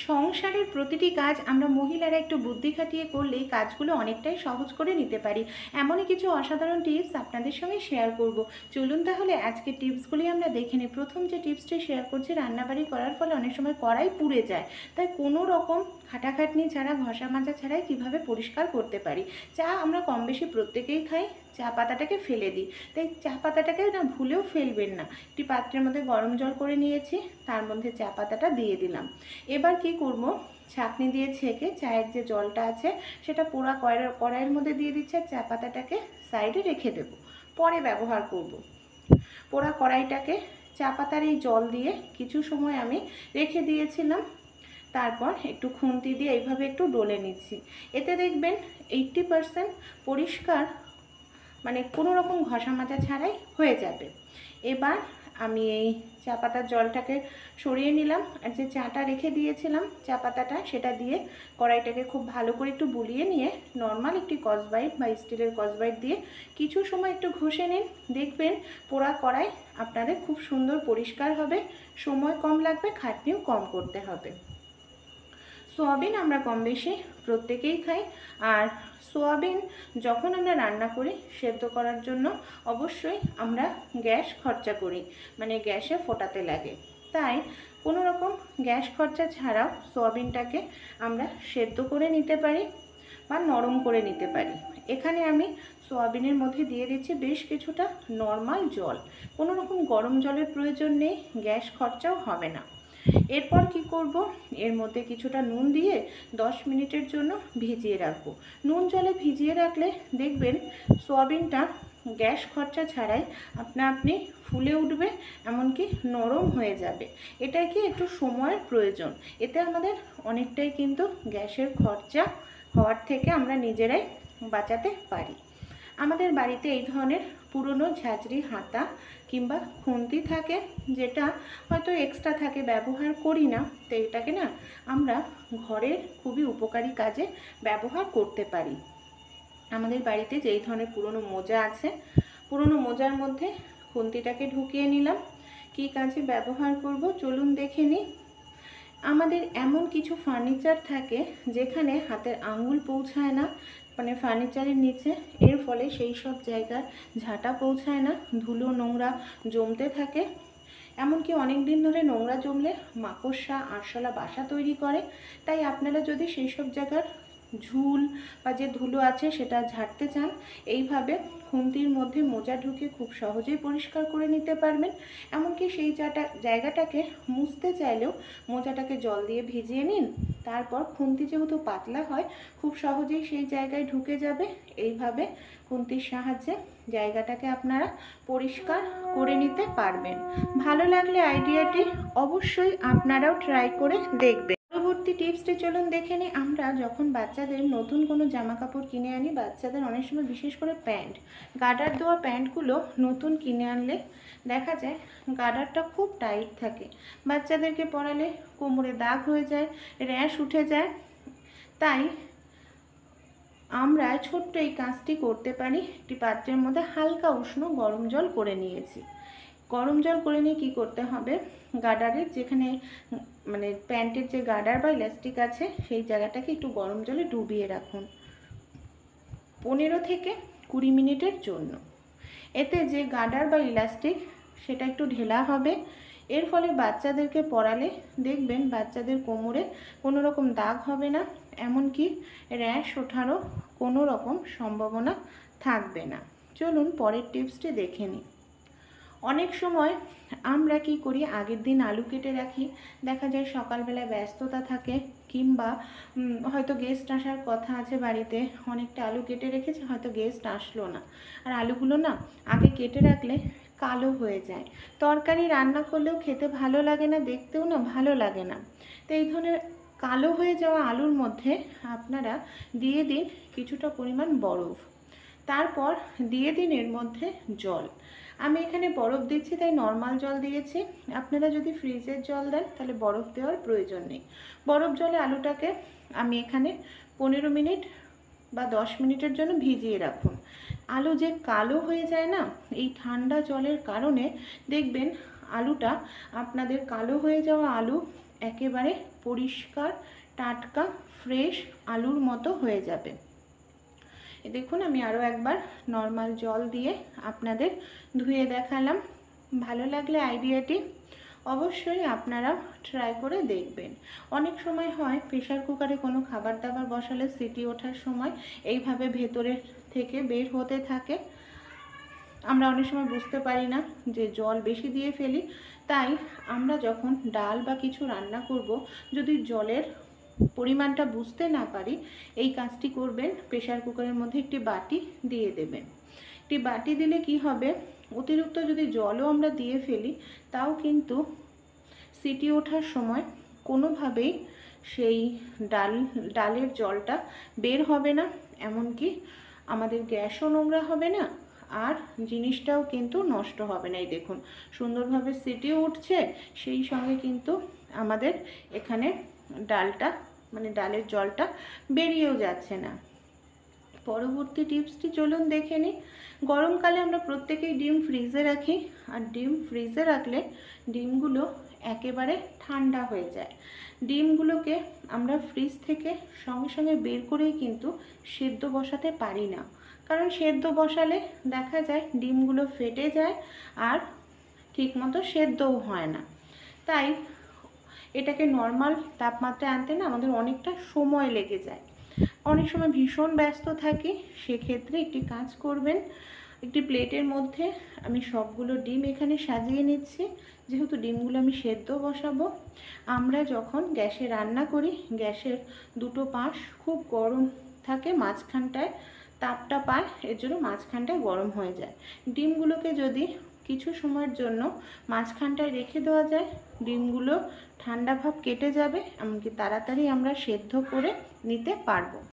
সংসারের প্রতিটি কাজ আমরা মহিলারা একটু বুদ্ধি খাটিয়ে করলেই কাজগুলো অনেকটাই সহজ করে নিতে পারি। এমনই কিছু অসাধারণ টিপস আপনাদের সঙ্গে শেয়ার করব। চলুন তাহলে আজকে টিপসগুলি আমরা দেখে নিই। প্রথম যে টিপসটি শেয়ার করছি, রান্নাবাড়ি করার ফলে অনেক সময় কড়াই পুড়ে যায়, তাই কোনো রকম খাটাখাটনি ছাড়া, ঘষা মাজা ছাড়াই কীভাবে পরিষ্কার করতে পারি। চা আমরা কম বেশি প্রত্যেকেই খাই, চা পাতাটাকে ফেলে দিই, তাই চা পাতাটাকে না ভুলেও ফেলবেন না। একটি পাত্রের মধ্যে গরম জল করে নিয়েছি, তার মধ্যে চা পাতাটা দিয়ে দিলাম। এবার কি করব, ছাঁকনি দিয়ে ছেঁকে চায়ের যে জলটা আছে সেটা পোড়া কড়াইয়ের মধ্যে দিয়ে দিচ্ছি, আর চা পাতাটাকে সাইডে রেখে দেব, পরে ব্যবহার করব। পোড়া কড়াইটাকে চা পাতার এই জল দিয়ে কিছু সময় আমি রেখে দিয়েছিলাম, তারপর একটু খুন্তি দিয়ে এইভাবে একটু ডলে নিচ্ছি। এতে দেখবেন 80% পরিষ্কার, মানে কোনো রকম ঘষা মাজা ছাড়াই হয়ে যাবে। এবার আমি এই চা পাতার জলটাকে সরিয়ে নিলাম, আর যে চাটা রেখে দিয়েছিলাম চা পাতাটা, সেটা দিয়ে কড়াইটাকে খুব ভালো করে একটু বুলিয়ে নিয়ে নর্মাল একটি স্কচব্রাইট বা স্টিলের স্কচব্রাইট দিয়ে কিছু সময় একটু ঘষে নিন। দেখবেন পোড়া কড়াই আপনাদের খুব সুন্দর পরিষ্কার হবে, সময় কম লাগবে, খাটনিও কম করতে হবে। সোয়াবিন আমরা কম বেশি প্রত্যেকেই খাই, আর সোয়াবিন যখন আমরা রান্না করি সেদ্ধ করার জন্য অবশ্যই আমরা গ্যাস খরচা করি, মানে গ্যাসে ফোটাতে লাগে। তাই কোনো রকম গ্যাস খরচা ছাড়াও সোয়াবিনটাকে আমরা সেদ্ধ করে নিতে পারি বা নরম করে নিতে পারি। এখানে আমি সোয়াবিনের মধ্যে দিয়ে দিচ্ছি বেশ কিছুটা নর্মাল জল, কোনো রকম গরম জলের প্রয়োজন নেই, গ্যাস খরচাও হবে না। এরপর কি করব, এর মধ্যে কিছুটা নুন দিয়ে 10 মিনিটের জন্য ভিজিয়ে রাখবো। নুন জলে ভিজিয়ে রাখলে দেখবেন সোয়াবিনটা গ্যাস খরচা ছাড়াই আপনি ফুলে উঠবে, এমনকি নরম হয়ে যাবে। এটা কি একটু সময়ের প্রয়োজন, এতে আমাদের অনেকটাই কিন্তু গ্যাসের খরচা হওয়ার থেকে আমরা নিজেরাই বাঁচাতে পারি। আমাদের বাড়িতে এই ধরনের পুরনো ঝাঁঝরি হাতা কিংবা খুন্তি থাকে, যেটা হয়তো এক্সট্রা থাকে, ব্যবহার করি না, তো এটাকে না আমরা ঘরের খুবই উপকারী কাজে ব্যবহার করতে পারি। আমাদের বাড়িতে যেই ধরনের পুরনো মোজা আছে, পুরনো মোজার মধ্যে খুন্তিটাকে ঢুকিয়ে নিলাম। কী কাজে ব্যবহার করব চলুন দেখে নিই। আমাদের এমন কিছু ফার্নিচার থাকে যেখানে হাতের আঙুল পৌঁছায় না, মানে ফার্নিচারের নিচে, এর ফলে সেই সব জায়গার ঝাঁটা পৌঁছায় না, ধুলো নোংরা জমতে থাকে। এমনকি অনেক দিন ধরে নোংরা জমলে মাকড়সা, আরশোলা বাসা তৈরি করে। তাই আপনারা যদি সেই সব জায়গার ঝুল বা যে ধুলো আছে সেটা ঝাড়তে চান, এইভাবে খুন্তির মধ্যে মোজা ঢুকে খুব সহজেই পরিষ্কার করে নিতে পারবেন। এমনকি সেই জায়গাটাকে মুছতে চাইলেও মোজাটাকে জল দিয়ে ভিজিয়ে নিন, তারপর খুন্তি যেহেতু পাতলা হয় খুব সহজেই সেই জায়গায় ঢুকে যাবে। এইভাবে খুন্তির সাহায্যে জায়গাটাকে আপনারা পরিষ্কার করে নিতে পারবেন। ভালো লাগলে আইডিয়াটি অবশ্যই আপনারাও ট্রাই করে দেখবেন। পরবর্তী টিপসটি চলুন দেখে নিই। আমরা যখন বাচ্চাদের নতুন কোনো জামা কাপড় কিনে আনি, বাচ্চাদের অনেক সময় বিশেষ করে প্যান্ট, গার্ডার দেওয়া প্যান্টগুলো নতুন কিনে আনলে দেখা যায় গার্ডারটা খুব টাইট থাকে, বাচ্চাদেরকে পরালে কোমরে দাগ হয়ে যায়, র্যাশ উঠে যায়। তাই আমরা ছোট্ট এই কাজটি করতে পারি। একটি পাত্রের মধ্যে হালকা উষ্ণ গরম জল করে নিয়েছি। গরম জল করে নিয়ে কী করতে হবে, গার্ডারের যেখানে মানে প্যান্টের যে গার্ডার বা ইলাস্টিক আছে সেই জায়গাটাকে একটু গরম জলে ডুবিয়ে রাখুন 15 থেকে 20 মিনিটের জন্য। এতে যে গার্ডার বা ইলাস্টিক সেটা একটু ঢেলা হবে, এর ফলে বাচ্চাদেরকে পরালে দেখবেন বাচ্চাদের কোমরে কোনো রকম দাগ হবে না, এমনকি র্যাশ ওঠারও কোনো রকম সম্ভাবনা থাকবে না। চলুন পরের টিপসটি দেখে নিই। অনেক সময় আমরা কি করি, আগের দিন আলু কেটে রাখি, দেখা যায় সকালবেলায় ব্যস্ততা থাকে, কিংবা হয়তো গেস্ট আসার কথা আছে বাড়িতে, অনেকটা আলু কেটে রেখেছে, হয়তো গেস্ট আসলো না, আর আলুগুলো না আগে কেটে রাখলে কালো হয়ে যায়, তরকারি রান্না করলেও খেতে ভালো লাগে না, দেখতেও না ভালো লাগে না। তো এই ধরনের কালো হয়ে যাওয়া আলুর মধ্যে আপনারা দিয়ে দিন কিছুটা পরিমাণ বরফ, তারপর দিয়ে দিন এর মধ্যে জল। আমি এখানে বরফ দিচ্ছি তাই নর্মাল জল দিয়েছি, আপনারা যদি ফ্রিজের জল দেন তাহলে বরফ দেওয়ার প্রয়োজন নেই। বরফ জলে আলুটাকে আমি এখানে 15 মিনিট বা 10 মিনিটের জন্য ভিজিয়ে রাখুন। আলু যে কালো হয়ে যায় না, এই ঠান্ডা জলের কারণে দেখবেন আলুটা, আপনাদের কালো হয়ে যাওয়া আলু একেবারে পরিষ্কার টাটকা ফ্রেশ আলুর মতো হয়ে যাবে। দেখুন আমি আরও একবার নর্মাল জল দিয়ে আপনাদের ধুয়ে দেখালাম। ভালো লাগলে আইডিয়াটি অবশ্যই আপনারা ট্রাই করে দেখবেন। অনেক সময় হয় প্রেশার কুকারে কোনো খাবার দাবার বসালে সিটি ওঠার সময় এইভাবে ভেতরে থেকে বের হতে থাকে। আমরা অনেক সময় বুঝতে পারি না যে জল বেশি দিয়ে ফেলি। তাই আমরা যখন ডাল বা কিছু রান্না করব, যদি জলের পরিমাণটা বুঝতে না পারি, এই কাজটি করবেন। প্রেশার কুকারের মধ্যে একটি বাটি দিয়ে দেবেন। একটি বাটি দিলে কি হবে, অতিরিক্ত যদি জলও আমরা দিয়ে ফেলি তাও কিন্তু সিটি ওঠার সময় কোনোভাবেই সেই ডালের জলটা বের হবে না, এমনকি আমাদের গ্যাসও নোংরা হবে না, আর জিনিসটাও কিন্তু নষ্ট হবে না। এই দেখুন সুন্দরভাবে সিটিও উঠছে, সেই সঙ্গে কিন্তু আমাদের এখানে ডালটা মানে ডালের জলটা বেরিয়েও যাচ্ছে না। পরবর্তী টিপসটি চলুন দেখে নিই। গরমকালে আমরা প্রত্যেকেই ডিম ফ্রিজে রাখি, আর ডিম ফ্রিজে রাখলে ডিমগুলো একেবারে ঠান্ডা হয়ে যায়। ডিমগুলোকে আমরা ফ্রিজ থেকে সঙ্গে সঙ্গে বের করেই কিন্তু সেদ্ধ বসাতে পারি না, কারণ সেদ্ধ বসালে দেখা যায় ডিমগুলো ফেটে যায় আর ঠিকমতো সেদ্ধও হয় না। তাই এটাকে নর্মাল তাপমাত্রায় আনতে না আমাদের অনেকটা সময় লেগে যায়। অনেক সময় ভীষণ ব্যস্ত থাকি, সেক্ষেত্রে একটি কাজ করবেন, একটি প্লেটের মধ্যে আমি সবগুলো ডিম এখানে সাজিয়ে নিচ্ছি। যেহেতু ডিমগুলো আমি সেদ্ধ বসাবো, আমরা যখন গ্যাসে রান্না করি গ্যাসের দুটো পাশ খুব গরম থাকে, মাঝখানটায় তাপটা পায়, এর জন্য মাঝখানটায় গরম হয়ে যায়। ডিমগুলোকে যদি কিছু সময়ের জন্য মাঝখানটায় রেখে দেওয়া যায়, ডিমগুলো ঠান্ডা ভাব কেটে যাবে, এমনকি তাড়াতাড়ি আমরা সেদ্ধ করে নিতে পারবো।